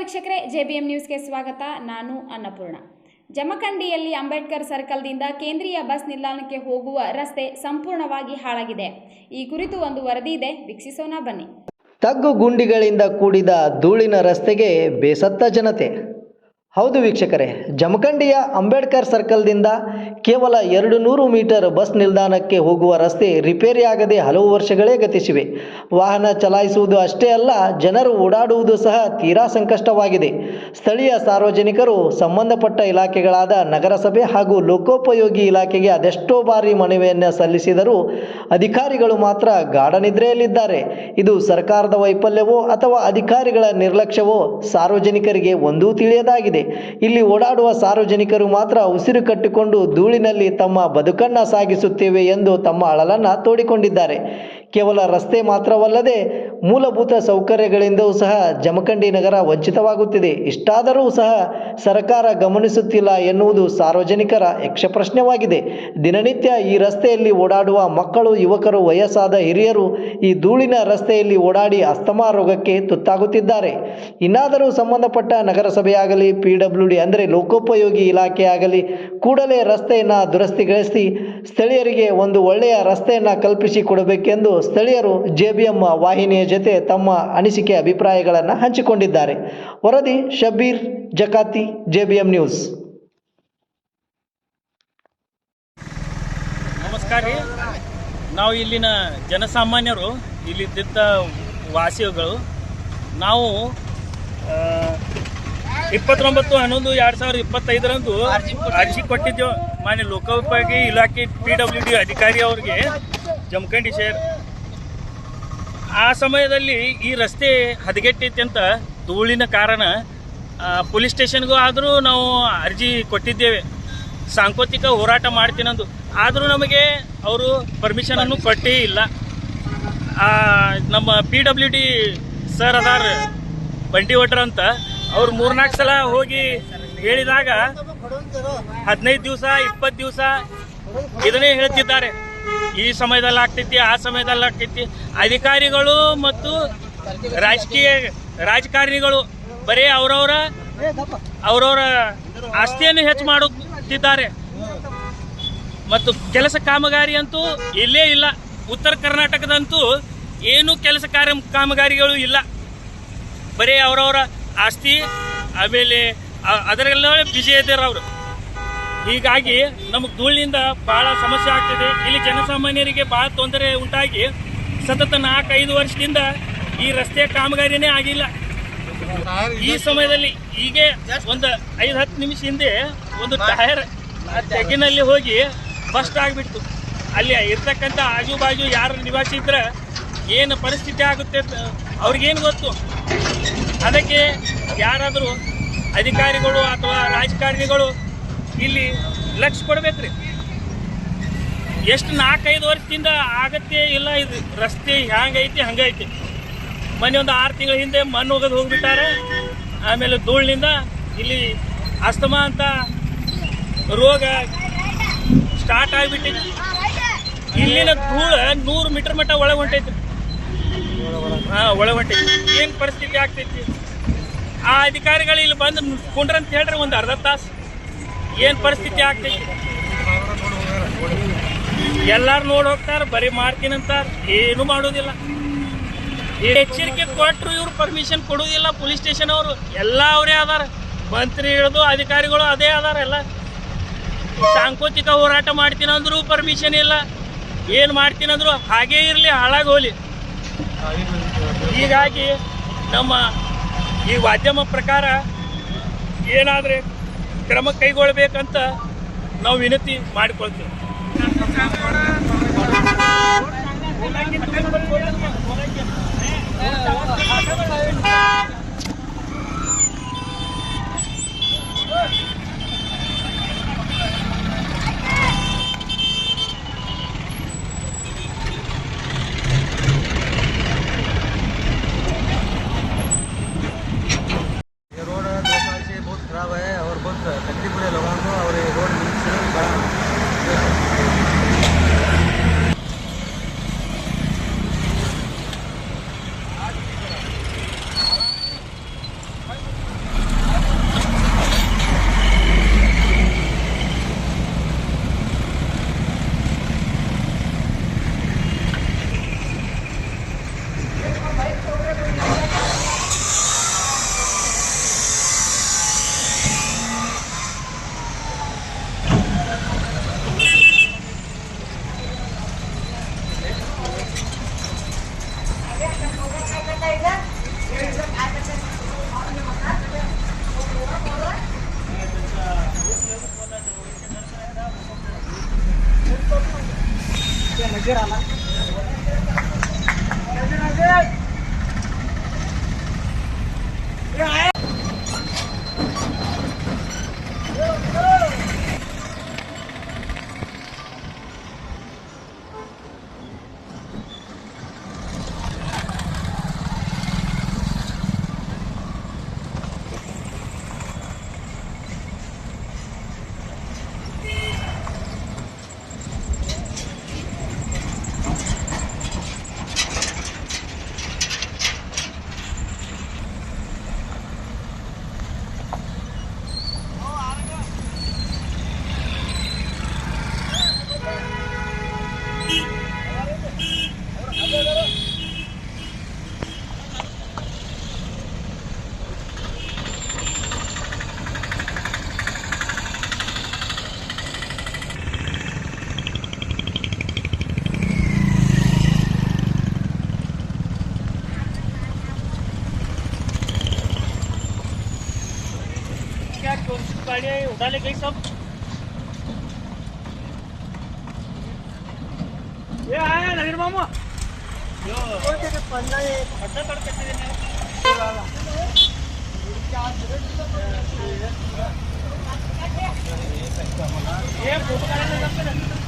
ವೀಕ್ಷಕರೇ, JBM ನ್ಯೂಸ್ಗೆ ಸ್ವಾಗತ. ನಾನು ಅನ್ನಪೂರ್ಣ. ಜಮಖಂಡಿಯಲ್ಲಿ ಅಂಬೇಡ್ಕರ್ ಸರ್ಕಲ್ದಿಂದ ಕೇಂದ್ರೀಯ ಬಸ್ ನಿಲ್ದಾಣಕ್ಕೆ ಹೋಗುವ ರಸ್ತೆ ಸಂಪೂರ್ಣವಾಗಿ ಹಾಳಾಗಿದೆ. ಈ ಕುರಿತು ಒಂದು ವರದಿ ಇದೆ, ವೀಕ್ಷಿಸೋಣ ಬನ್ನಿ. ತಗ್ಗು ಗುಂಡಿಗಳಿಂದ ಕೂಡಿದ ಧೂಳಿನ ರಸ್ತೆಗೆ ಬೇಸತ್ತ ಜನತೆ. ಹೌದು ವೀಕ್ಷಕರೇ, ಜಮಖಂಡಿಯ ಅಂಬೇಡ್ಕರ್ ಸರ್ಕಲ್ದಿಂದ ಕೇವಲ 200 ಮೀಟರ್ ಬಸ್ ನಿಲ್ದಾಣಕ್ಕೆ ಹೋಗುವ ರಸ್ತೆ ರಿಪೇರಿಯಾಗದೆ ಹಲವು ವರ್ಷಗಳೇ ಗತಿಸಿವೆ. ವಾಹನ ಚಲಾಯಿಸುವುದು ಅಷ್ಟೇ ಅಲ್ಲ, ಜನರು ಓಡಾಡುವುದು ಸಹ ತೀರಾ ಸಂಕಷ್ಟವಾಗಿದೆ. ಸ್ಥಳೀಯ ಸಾರ್ವಜನಿಕರು ಸಂಬಂಧಪಟ್ಟ ಇಲಾಖೆಗಳಾದ ನಗರಸಭೆ ಹಾಗೂ ಲೋಕೋಪಯೋಗಿ ಇಲಾಖೆಗೆ ಅದೆಷ್ಟೋ ಬಾರಿ ಮನವಿಯನ್ನು ಸಲ್ಲಿಸಿದರೂ ಅಧಿಕಾರಿಗಳು ಮಾತ್ರ ಗಾಢನಿದ್ರೆಯಲ್ಲಿದ್ದಾರೆ. ಇದು ಸರ್ಕಾರದ ವೈಫಲ್ಯವೋ ಅಥವಾ ಅಧಿಕಾರಿಗಳ ನಿರ್ಲಕ್ಷ್ಯವೋ ಸಾರ್ವಜನಿಕರಿಗೆ ಒಂದೂ ತಿಳಿಯದಾಗಿದೆ. ಇಲ್ಲಿ ಓಡಾಡುವ ಸಾರ್ವಜನಿಕರು ಮಾತ್ರ ಉಸಿರು ಕಟ್ಟಿಕೊಂಡು ಧೂಳಿನಲ್ಲಿ ತಮ್ಮ ಬದುಕನ್ನು ಸಾಗಿಸುತ್ತೇವೆ ಎಂದು ತಮ್ಮ ಅಳಲನ್ನು ತೋಡಿಕೊಂಡಿದ್ದಾರೆ. ಕೇವಲ ರಸ್ತೆ ಮಾತ್ರವಲ್ಲದೆ ಮೂಲಭೂತ ಸೌಕರ್ಯಗಳಿಂದಲೂ ಸಹ ಜಮಖಂಡಿ ನಗರ ವಂಚಿತವಾಗುತ್ತಿದೆ. ಇಷ್ಟಾದರೂ ಸಹ ಸರ್ಕಾರ ಗಮನಿಸುತ್ತಿಲ್ಲ ಎನ್ನುವುದು ಸಾರ್ವಜನಿಕರ ಯಕ್ಷಪ್ರಶ್ನೆವಾಗಿದೆ. ದಿನನಿತ್ಯ ಈ ರಸ್ತೆಯಲ್ಲಿ ಓಡಾಡುವ ಮಕ್ಕಳು, ಯುವಕರು, ವಯಸ್ಸಾದ ಹಿರಿಯರು ಈ ಧೂಳಿನ ರಸ್ತೆಯಲ್ಲಿ ಓಡಾಡಿ ಅಸ್ತಮಾ ರೋಗಕ್ಕೆ ತುತ್ತಾಗುತ್ತಿದ್ದಾರೆ. ಇನ್ನಾದರೂ ಸಂಬಂಧಪಟ್ಟ ನಗರಸಭೆಯಾಗಲಿ, PWD ಅಂದರೆ ಲೋಕೋಪಯೋಗಿ ಇಲಾಖೆಯಾಗಲಿ ಕೂಡಲೇ ರಸ್ತೆಯನ್ನು ದುರಸ್ತಿಗೊಳಿಸಿ ಸ್ಥಳೀಯರಿಗೆ ಒಂದು ಒಳ್ಳೆಯ ರಸ್ತೆಯನ್ನು ಕಲ್ಪಿಸಿ ಕೊಡಬೇಕೆಂದು ಸ್ಥಳೀಯರು JBM ವಾಹಿನಿಯ ಜೊತೆ ತಮ್ಮ ಅನಿಸಿಕೆ ಅಭಿಪ್ರಾಯಗಳನ್ನು ಹಂಚಿಕೊಂಡಿದ್ದಾರೆ. ವರದಿ ಶಬೀರ್ ಜಕಾತಿ, JBM ನ್ಯೂಸ್. ನಮಸ್ಕಾರ ರೀ. ನಾವು ಇಲ್ಲಿನ ಜನಸಾಮಾನ್ಯರು, ಇಲ್ಲಿದ್ದ ವಾಸಿಗಳು. ನಾವು 29/11/2025 ಅರ್ಜಿ ಕೊಟ್ಟಿದ್ದೆವು ಮಾನ್ಯ ಲೋಕೋಪಯೋಗಿ ಇಲಾಖೆ PWD ಅಧಿಕಾರಿ ಅವರಿಗೆ, ಜಮಖಂಡಿ ಶಹರ್. ಆ ಸಮಯದಲ್ಲಿ ಈ ರಸ್ತೆ ಹದಗೆಟ್ಟೈತೆ ಅಂತ ಧೂಳಿನ ಕಾರಣ ಪೊಲೀಸ್ ಸ್ಟೇಷನ್ಗೂ ಆದರೂ ನಾವು ಅರ್ಜಿ ಕೊಟ್ಟಿದ್ದೇವೆ, ಸಾಂಕೋತಿಕ ಹೋರಾಟ ಮಾಡ್ತೀನಂದು. ಆದರೂ ನಮಗೆ ಅವರು ಪರ್ಮಿಷನನ್ನು ಕೊಟ್ಟೇ ಇಲ್ಲ. ನಮ್ಮ PWD ಸರ್ ಅದಾರ ಬಂಡಿ ಅಂತ, ಅವ್ರು 3-4 ಸಲ ಹೋಗಿ ಹೇಳಿದಾಗ 15 ದಿವಸ 20 ದಿವಸ ಇದನ್ನೇ ಹೇಳ್ತಿದ್ದಾರೆ. ಈ ಸಮಯದಲ್ಲಿ ಆಗ್ತೈತಿ, ಆ ಸಮಯದಲ್ಲಿ ಆಗ್ತೈತಿ. ಅಧಿಕಾರಿಗಳು ಮತ್ತು ರಾಜಕಾರಣಿಗಳು ಬರೀ ಅವರವರ ಆಸ್ತಿಯನ್ನು ಹೆಚ್ಚು ಮಾಡುತ್ತಿದ್ದಾರೆ. ಮತ್ತು ಕೆಲಸ ಕಾಮಗಾರಿ ಅಂತೂ ಇಲ್ಲೇ ಇಲ್ಲ. ಉತ್ತರ ಕರ್ನಾಟಕದಂತೂ ಏನು ಕೆಲಸ ಕಾಮಗಾರಿಗಳು ಇಲ್ಲ. ಬರೀ ಅವರವರ ಆಸ್ತಿ, ಆಮೇಲೆ ಅದರೆಲ್ಲ ಬಿಜಿ ಇದ್ದಾರೆ ಅವರು. ಹೀಗಾಗಿ ನಮಗೆ ಧೂಳಿನಿಂದ ಭಾಳ ಸಮಸ್ಯೆ ಆಗ್ತಿದೆ. ಇಲ್ಲಿ ಜನಸಾಮಾನ್ಯರಿಗೆ ಭಾಳ ತೊಂದರೆ ಉಂಟಾಗಿ ಸತತ 4-5 ವರ್ಷದಿಂದ ಈ ರಸ್ತೆ ಕಾಮಗಾರಿನೇ ಆಗಿಲ್ಲ. ಈ ಸಮಯದಲ್ಲಿ ಹೀಗೆ ಒಂದು 5-10 ನಿಮಿಷ ಹಿಂದೆ ಒಂದು ಟೈರ್ ತೆಗಿನಲ್ಲಿ ಹೋಗಿ ಬಸ್ಟ್ ಆಗಿಬಿಡ್ತು. ಅಲ್ಲಿ ಇರ್ತಕ್ಕಂಥ ಆಜು ಬಾಜು ಯಾರು ನಿವಾಸಿ ಇದ್ರೆ ಏನು ಪರಿಸ್ಥಿತಿ ಆಗುತ್ತೆ ಅವ್ರಿಗೇನು ಗೊತ್ತು. ಅದಕ್ಕೆ ಯಾರಾದರೂ ಅಧಿಕಾರಿಗಳು ಅಥವಾ ರಾಜಕಾರಣಿಗಳು ಇಲ್ಲಿ ಲಕ್ಷ್ಯ ಕೊಡ್ಬೇಕ್ರಿ. ಎಷ್ಟು 4-5 ವರ್ಷದಿಂದ ಆಗತ್ತೇ ಇಲ್ಲ. ಇದು ರಸ್ತೆ ಹ್ಯಾಂಗೈತಿ ಹಂಗೈತಿ. ಮೊನ್ನೆ ಒಂದು 6 ತಿಂಗಳ ಹಿಂದೆ ಮಣ್ಣು ಹೋಗೋದು ಹೋಗ್ಬಿಟ್ಟಾರೆ. ಆಮೇಲೆ ಧೂಳಿನಿಂದ ಇಲ್ಲಿ ಅಸ್ತಮಾ ಅಂತ ರೋಗ ಸ್ಟಾರ್ಟ್ ಆಗಿಬಿಟ್ಟೈತಿ. ಇಲ್ಲಿನ ಧೂಳು 100 ಮೀಟರ್ ಮಟ್ಟ ಒಳಗೆ ಹೊಂಟೈತಿ. ಒಳಗೆ ಹೊಂಟೈತಿ. ಏನು ಪರಿಸ್ಥಿತಿ ಆಗ್ತೈತಿ? ಆ ಅಧಿಕಾರಿಗಳು ಇಲ್ಲಿ ಬಂದು ಕುಂಡ್ರಂತ ಹೇಳ್ರಿ ಒಂದು ಅರ್ಧ ತಾಸು, ಏನು ಪರಿಸ್ಥಿತಿ ಆಗ್ತೈತಿ? ಎಲ್ಲಾರು ನೋಡಿ ಹೋಗ್ತಾರೆ, ಬರೀ ಮಾಡ್ತೀನಂತಾರೆ, ಏನು ಮಾಡೋದಿಲ್ಲ. ಎಚ್ಚರಿಕೆ ಕೊಟ್ಟರು ಇವ್ರು ಪರ್ಮಿಷನ್ ಕೊಡೋದಿಲ್ಲ. ಪೊಲೀಸ್ ಸ್ಟೇಷನ್ ಅವರು ಎಲ್ಲ ಅವರೇ ಅದಾರ, ಮಂತ್ರಿ ಹಿಡಿದು ಅಧಿಕಾರಿಗಳು ಅದೇ ಅದಾರ. ಎಲ್ಲ ಸಾಂಕೋತಿಕ ಹೋರಾಟ ಮಾಡ್ತೀನಂದ್ರು ಪರ್ಮಿಷನ್ ಇಲ್ಲ, ಏನು ಮಾಡ್ತೀನಂದ್ರು ಹಾಗೇ ಇರಲಿ, ಹಾಳಾಗಿ ಹೋಗಲಿ. ಹೀಗಾಗಿ ನಮ್ಮ ಈ ಮಾಧ್ಯಮ ಪ್ರಕಾರ ಏನಾದರೆ ಕ್ರಮ ಕೈಗೊಳ್ಳಬೇಕಂತ ನಾವು ವಿನಂತಿ ಮಾಡಿಕೊಳ್ತೀವಿ. खराब है और बहुत तकलीफ है लोगों को, और ये रोड बड़ा क्या गाड़ियाँ उठा ले गई सब। ये आया नवीन मामा ये फोटो